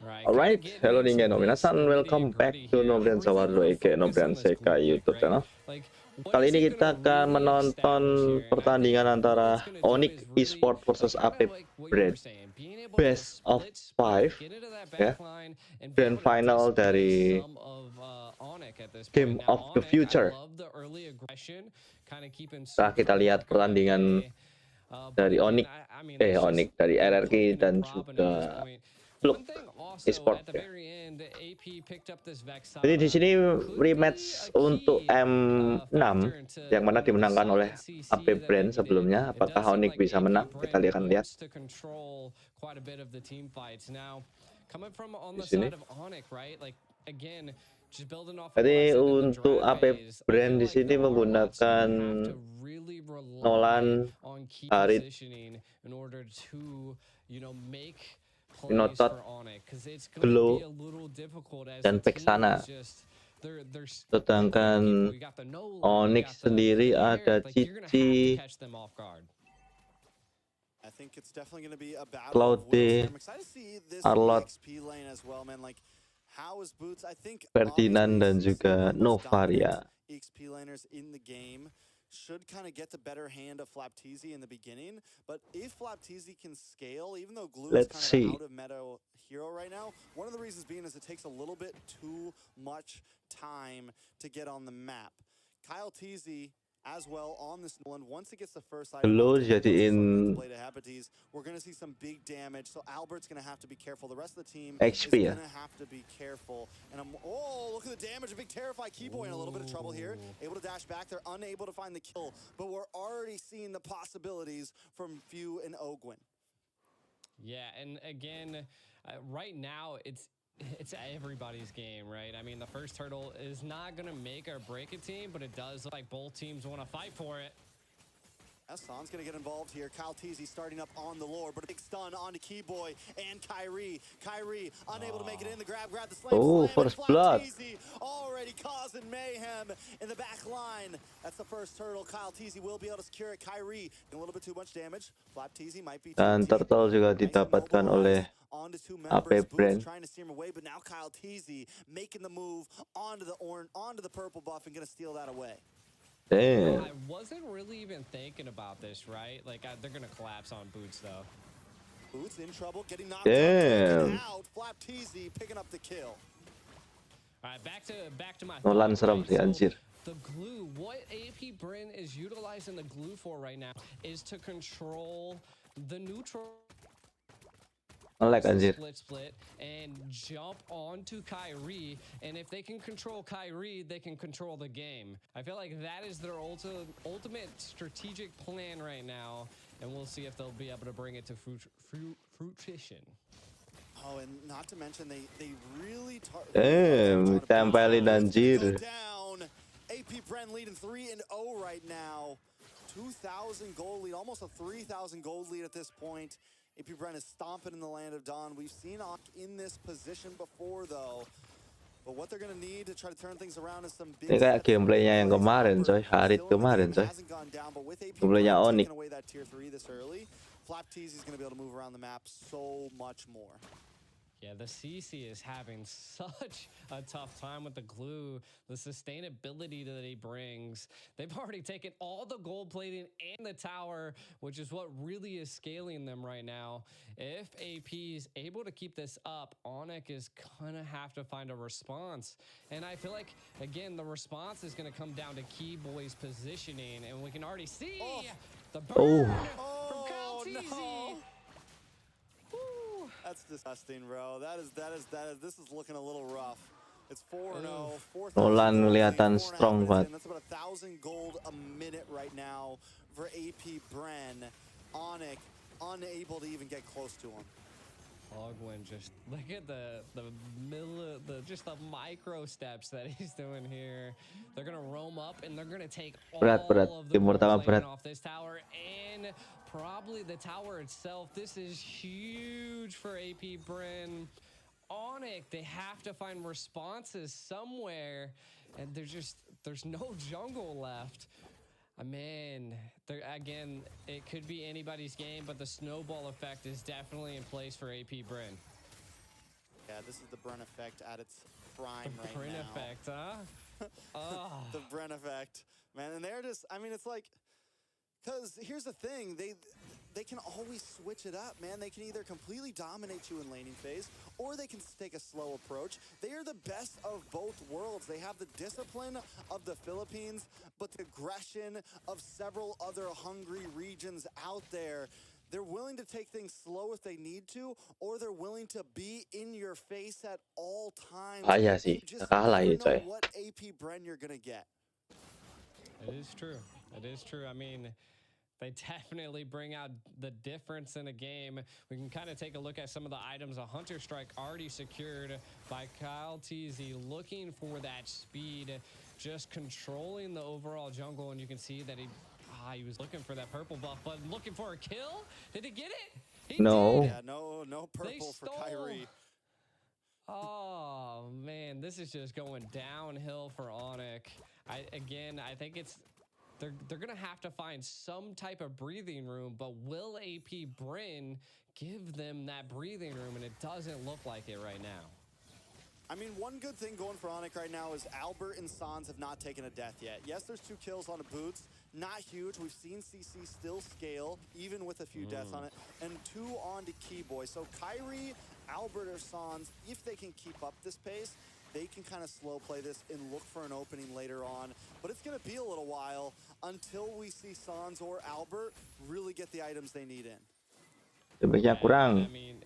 Alright, hello ningen no minasan, welcome back to Nobrian Sawardo aka Nobrian Sekai YouTube channel. Kali ini kita akan menonton pertandingan antara Onic Esport versus AP Bren, best of 5 ya, grand final dari Game of the Future. Nah, kita lihat pertandingan dari Onic dari RRQ dan juga Blok Esport ya. Jadi di sini rematch untuk M6 yang mana dimenangkan oleh AP Bren sebelumnya. Apakah Onic bisa menang? Kita akan lihat di sini. Jadi untuk AP Bren di sini menggunakan Nolan, Harit, Pinotot, Glow, dan Vexana. Sedangkan Onic sendiri ada Cici, Cloudy, Arlot, Ferdinand, dan juga Novaria. Should kind of get the better hand of Flapteezy in the beginning, but if Flapteezy can scale, even though Glue is kind of out of meta hero right now, one of the reasons being is it takes a little bit too much time to get on the map. Kyle Teasy as well on this one. Once it gets the first item, jadiin we're going to see some big damage. So Albert's going to have to be careful. The rest of the team XP is going to have to be careful. And look at the damage. A big Terrify Keyboy in a little bit of trouble here. Able to dash back. They're unable to find the kill, but we're already seeing the possibilities from Few and Ogwin. Yeah, and again, right now it's everybody's game, right? I mean, the first turtle is not going to make or break a team, but it does look like both teams want to fight for it. Hassan's going to get involved here. Kyle Teasy starting up on the lore, but a big stun onto Keyboy and Kyrie. Kyrie unable to make it in. The grab the slam. Oh, first blood. Teasy already causing mayhem in the back line. That's the first turtle. Kyle Teasy will be able to secure it. Kyrie, a little bit too much damage. Flap Teasy might be dan turtle juga didapatkan oleh AP Bren. Trying to steer him away, but now Kyle Teasy making the move onto the purple buff and going to steal that away. Damn. I wasn't really even thinking about this, right? Like, they're going to collapse on Boots, though. Boots in trouble, getting knocked out. Flap Teasy picking up the kill. All right, back to my Nolan seram sih, anjir. The glue, what AP Bren is utilizing the glue for right now is to control the neutral split and jump onto Kyrie, and if they can control Kyrie, they can control the game. I feel like that is their ultimate strategic plan right now, and we'll see if they'll be able to bring it to fruition. Oh, and not to mention they really tempelin anjir. AP Bren leading 3-0 right now. 2,000 gold lead, almost a 3,000 gold lead at this point. AP Bren is stomping in the land of Dawn. We've seen Onic in this position before, though. But what they're going to need to try to turn things around is some big. Ini kayak gameplaynya yang kemarin, coy. Harit kemarin, coy. Gameplaynya Onic. Flap Teasy is going to be able to move around the map so much more. Yeah, the CC is having such a tough time with the glue, the sustainability that he brings. They've already taken all the gold plating and the tower, which is what really is scaling them right now. If AP is able to keep this up, Onic is gonna have to find a response. And I feel like, again, the response is gonna come down to Keyboy's positioning, and we can already see the burn from Kyle Teasy. No. That's disgusting, bro. This is looking a little rough. It's 4-0. Nolan kelihatan strong banget. That's about 1,000 gold a minute right now for AP Bren. Onic unable to even get close to him. Ogwin, just look at the micro steps that he's doing here. They're gonna roam up and they're gonna take all of the gold off this tower and probably the tower itself. This is huge for AP Bren. Onic, they have to find responses somewhere, and there's no jungle left. Man, again, it could be anybody's game, but the snowball effect is definitely in place for AP Bren. Yeah, this is the Bren effect at its prime The right Bren now. effect, huh? Oh. The Bren effect, man. And they're just, I mean, it's like, because here's the thing, they can always switch it up, man. They can either completely dominate you in laning phase, or they can take a slow approach. They are the best of both worlds. They have the discipline of the Philippines, but the aggression of several other hungry regions out there. They're willing to take things slow if they need to, or they're willing to be in your face at all times. Bahaya And sih, you just kalah never ya know coy. what AP Bren you're gonna get. It is true. It is true. I mean, they definitely bring out the difference in a game. We can kind of take a look at some of the items. A Hunter Strike already secured by Kyle Teasy, looking for that speed, just controlling the overall jungle. And you can see that he was looking for that purple buff, but looking for a kill. Did he get it? He No. did. Yeah, no purple for Kyrie. Oh man, this is just going downhill for Onic. I think it's they're gonna have to find some type of breathing room, but will AP Bren give them that breathing room? And it doesn't look like it right now. I mean, one good thing going for Onic right now is Albert and Sans have not taken a death yet. Yes, there's 2 kills on the boots. Not huge. We've seen CC still scale, even with a few deaths on it. And 2 on to Keyboy. So Kyrie, Albert, or Sans, if they can keep up this pace, they can kind of slow play this and look for an opening later on. But it's going to be a little while until we see Sans or Albert really get the items they need in. Damage-nya kurang. I mean,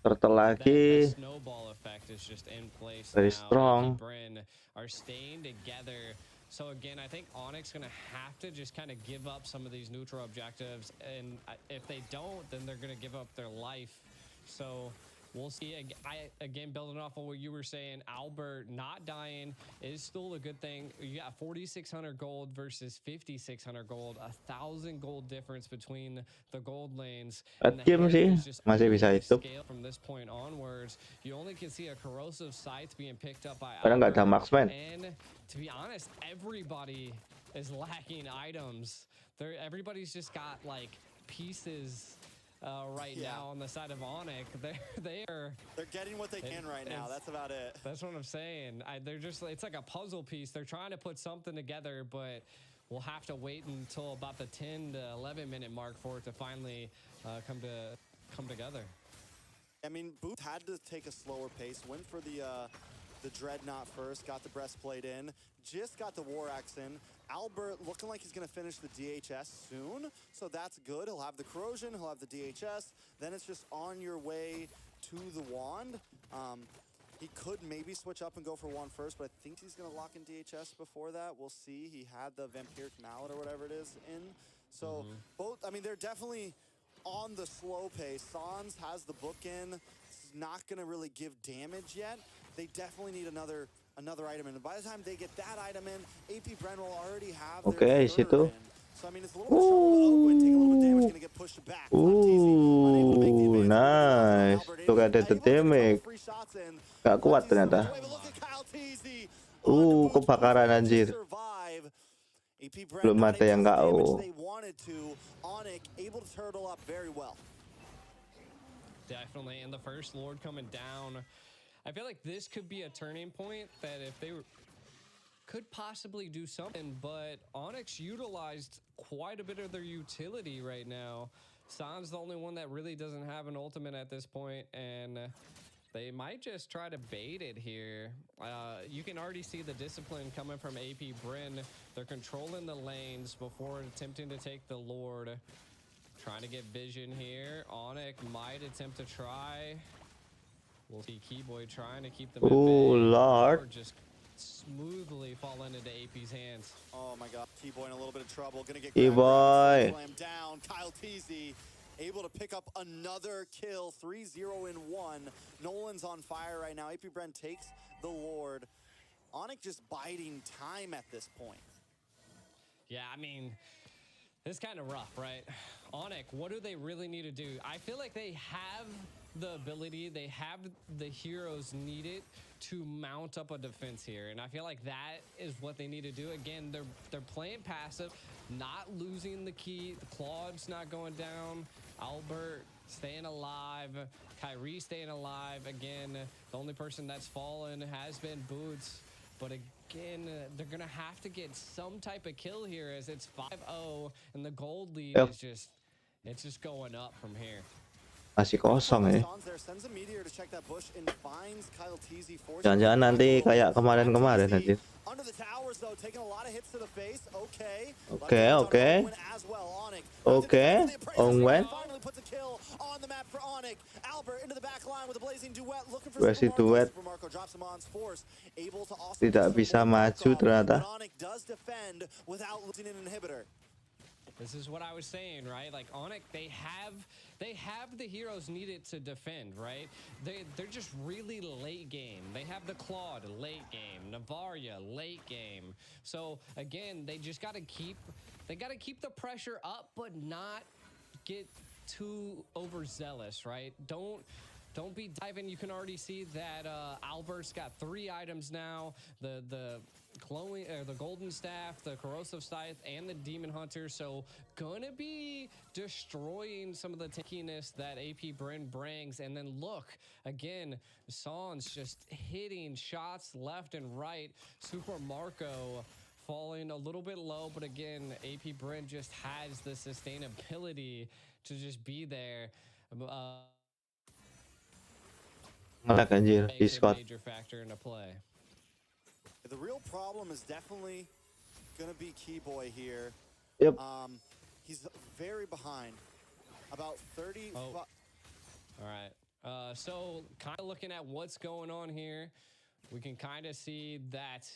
Turtle that lagi. snowball effect is just in place Very now. strong. AP Bren are staying together. So again, I think Onyx gonna have to just kind of give up some of these neutral objectives, and if they don't, then they're gonna give up their life. So we'll see. Again, building off of what you were saying, Albert not dying is still a good thing. You got 4,600 gold versus 5,600 gold, 1,000 gold difference between the gold lanes. And the Game sih Herald is just masih bisa only hidup. scale from this point onwards. You only can see a corrosive scythe being picked up by Padahal nggak ada Albert. marksman. And to be honest, everybody is lacking items. Everybody's just got like pieces right now on the side of Onic. They're getting what they can right now. That's about it. That's what I'm saying. They're just, it's like a puzzle piece. They're trying to put something together, but we'll have to wait until about the 10 to 11 minute mark for it to finally come together. I mean, Booth had to take a slower pace, went for the Dreadnought first, got the breastplate in, just got the War Axe in. Albert looking like he's going to finish the DHS soon, so that's good. He'll have the Corrosion, he'll have the DHS, then it's just on your way to the Wand. He could maybe switch up and go for Wand first, but I think he's going to lock in DHS before that. We'll see. He had the Vampiric Mallet or whatever it is in. So both, I mean, they're definitely on the slow pace. Sans has the book in. It's not going to really give damage yet. They definitely need another item in. And by the time they get that item in, AP Bren will already have their third situ. in. So, I mean, it's a little bit trouble with taking a little bit of damage, going to get pushed back. Nice. Tuh ada the damage. Gak kuat ternyata. Kebakaran anjir. Belum ada yang KO. Definitely, and the first Lord coming down. I feel like this could be a turning point that if they could possibly do something, but Onyx utilized quite a bit of their utility right now. San's the only one that really doesn't have an ultimate at this point, and they might just try to bait it here. You can already see the discipline coming from AP Bren. They're controlling the lanes before attempting to take the Lord. Trying to get vision here. Onic might attempt to try. We'll see Keyboy trying to keep them at bay. Lord. Just smoothly falling into AP's hands. Oh my god, Keyboy in a little bit of trouble. Gonna get Keyboy slammed down. Kyle Teasy able to pick up another kill. 3-0 in 1. Nolan's on fire right now. AP Bren takes the Lord. Onic just biding time at this point. Yeah, I mean, it's kind of rough, right? Onic, what do they really need to do? I feel like they have the ability, they have the heroes needed to mount up a defense here, and I feel like that is what they need to do. Again, they're playing passive, not losing the key. The Claude's not going down. Albert staying alive. Kyrie staying alive. Again, the only person that's fallen has been Boots. But again, they're going to have to get some type of kill here as it's 5-0. And the gold lead Yep. is just, it's just going up from here. Masih kosong ya. Jangan-jangan nanti kayak kemarin-kemarin anjir. Oke. Ongwen. Versi duet. Tidak bisa maju ternyata. This is what I was saying, right? Like Onic, they have the heroes needed to defend, right? They're just really late game. They have the Claude late game, Navaria late game. So again, they just gotta keep the pressure up, but not get too overzealous, right? Don't be diving. You can already see that Albert's got 3 items now. The glowing, the golden staff, the corrosive scythe, and the demon hunter. So gonna be destroying some of the tankiness that AP Bren brings. And then look again, Son's just hitting shots left and right. Super Marco falling a little bit low, but again, AP Bren just has the sustainability to just be there. Anjir, Makes a Discord. major factor into play. The real problem is definitely going to be Keyboy here. Yep. He's very behind. About 30. Oh. All right. So kind of looking at what's going on here, we can kind of see that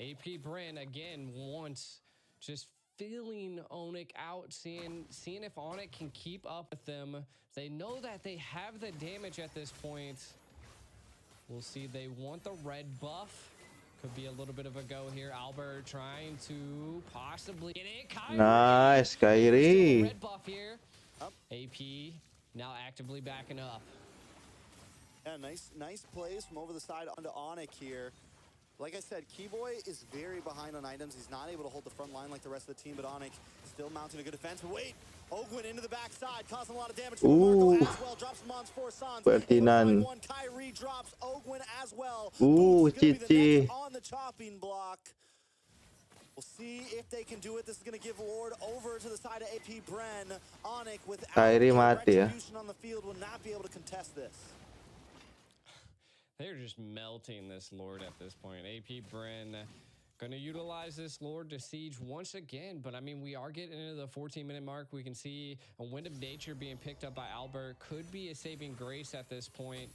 AP Bren again wants just feeling Onic out, seeing if Onic can keep up with them. They know that they have the damage at this point. We'll see. They want the red buff. Could be a little bit of a go here. Albert trying to possibly get it. Kyrie. Nice, Kyrie. Red buff here. AP now actively backing up. Yeah, nice plays from over the side onto Onic here. Like I said, Keyboy is very behind on items. He's not able to hold the front line like the rest of the team, but Onic still mounting a good defense. Wait, Ogwin into the backside, causing a lot of damage to Marco as well. Drops him on 4 Suns. Ferdinand. One Kyrie drops Ogwin as well. Cici. On the chopping block. We'll see if they can do it. This is going to give Lord over to the side of AP Bren. Onic without Kyrie mati ya. retribution on the field will not be able to contest this. They're just melting this Lord at this point. AP Bren going to utilize this Lord to siege once again. But, I mean, we are getting into the 14-minute mark. We can see a Wind of Nature being picked up by Albert. Could be a saving grace at this point.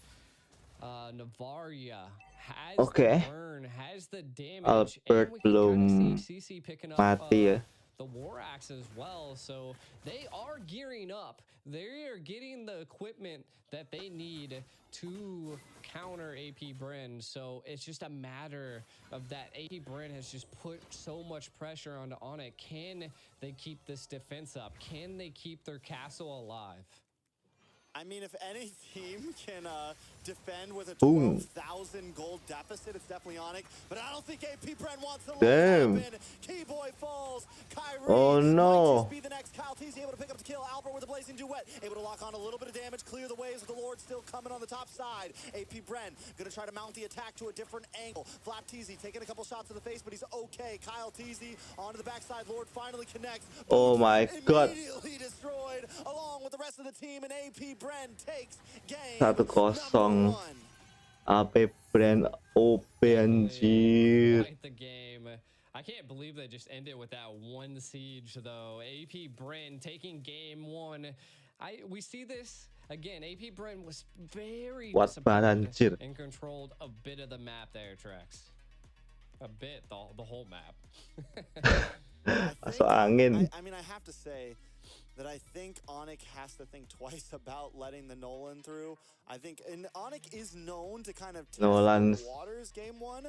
Navaria has the burn, has the damage. Albert and we can belum kind of see CC picking up mati ya. the War Axe as well. So they are gearing up. They are getting the equipment that they need to counter AP Bren. So it's just a matter of that AP Bren has just put so much pressure onto Onic. Can they keep this defense up? Can they keep their castle alive? I mean, if any team can defend with a 12,000 gold deficit, it's definitely Onic. But I don't think AP Bren wants to let it happen. Keyboy falls. Kyrie might just be the next Kyle T's able to pick up the kill. Albert with a blazing duet. Able to lock on a little bit of damage, clear the waves with the Lord still coming on the top side. AP Bren going to try to mount the attack to a different angle. Flap Teasy taking a couple shots to the face, but he's okay. Kyle Teasy onto the backside. Lord finally connects. Oh my god. Immediately destroyed along with the rest of the team, and AP Bren takes game 1-0. AP Bren OP anjir. Quite the game. I can't believe they just ended with that one siege though. AP Bren taking game 1. We see this again. AP Bren was very disciplined and controlled a bit of the map there, Trex. A bit, the whole map. Masuk angin. I mean, I have to say that I think Onic has to think twice about letting the Nolan through. I think, and Onic is known to kind of test the waters game 1,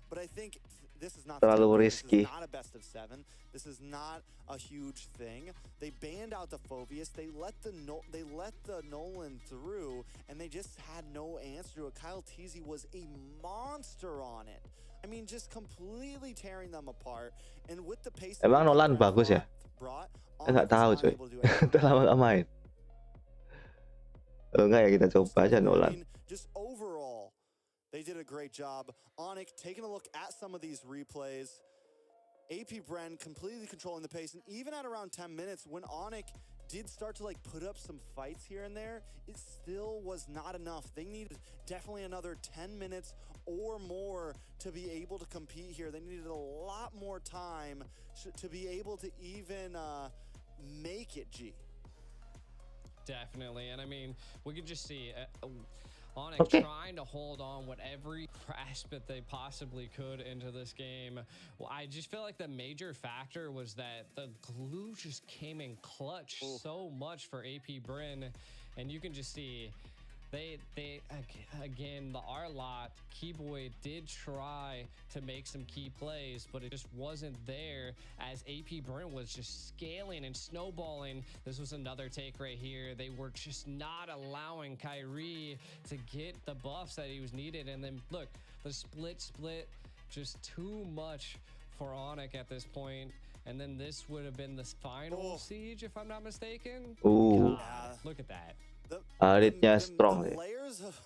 but I think this is not terlalu risky. This is not a best of 7. This is not a huge thing. They banned out the Phobius. They let the Nolan through, and they just had no answer to it. Kyle Teasy was a monster on it. I mean, just completely tearing them apart. And with the pace Emang Nolan bagus ya? Nggak tahu cuy. Udah lama gak main. Enggak ya, kita coba aja I Nolan. mean, just overall, they did a great job. Onic taking a look at some of these replays. AP Bren completely controlling the pace, and even at around 10 minutes, when Onic did start to like put up some fights here and there, it still was not enough. They needed definitely another 10 minutes or more to be able to compete here. They needed a lot more time to be able to even make it, G. Definitely, and I mean, we could just see Onic Okay. trying to hold on with every grasp that they possibly could into this game. Well, I just feel like the major factor was that the glue just came in clutch so much for AP Bren, and you can just see they again, the R lot Keyboy did try to make some key plays, but it just wasn't there as AP Bren was just scaling and snowballing. This was another take right here. They were just not allowing Kyrie to get the buffs that he was needed. And then look, the split, just too much for Onic at this point. And then this would have been the final siege, if I'm not mistaken. Ooh. God, look at that. Aritnya strong the sih. layers of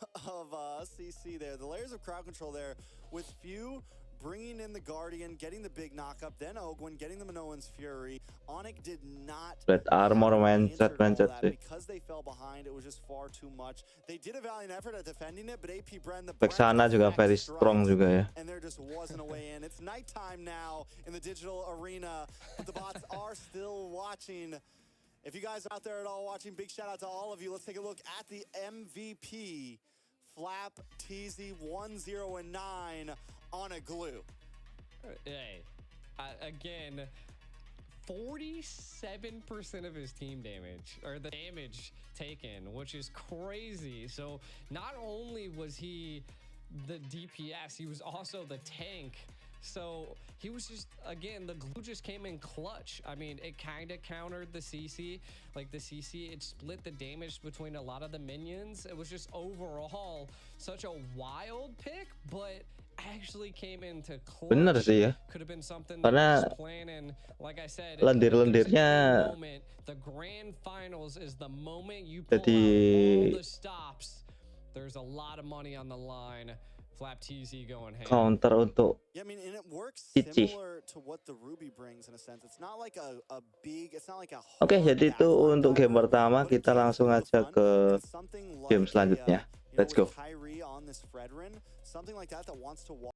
CC there, the layers of crowd control there, with few bringing in the Guardian, getting the big knockup, then Ogwin getting the Minoan's Fury. Onic did not Red armor answer mencet that sih. because they fell behind. It was just far too much. They did a valiant effort at defending it, but AP Bren, the Back sana juga very strong juga ya. and there just wasn't a way in. It's nighttime now in the digital arena, but the bots are still watching. If you guys are out there at all watching, big shout out to all of you. Let's take a look at the MVP, Flap TZ 109 on a glue. Hey, again, 47% of his team damage, or the damage taken, which is crazy. So not only was he the DPS, he was also the tank. So he was just, again, the glue just came in clutch. I mean, it kind of countered the CC. Like the CC, it split the damage between a lot of the minions. It was just overall such a wild pick, but actually came into clutch. Bener sih ya. Could have been something that Karena was planning. Like I said, lendir-lendirnya the grand finals is the moment you pull jadi out all the stops. There's a lot of money on the line. Flap TZ going ham. counter untuk Yeah, I mean, and it works Cici. similar to what the Ruby brings in a sense. It's not like a big, it's not like a Oke, hard jadi itu backline untuk game diver, pertama. but it Kita can langsung feel the aja fun, ke and it's something game like selanjutnya. you know, Let's go. with Kyrie on this Fredrin, something like that wants to walk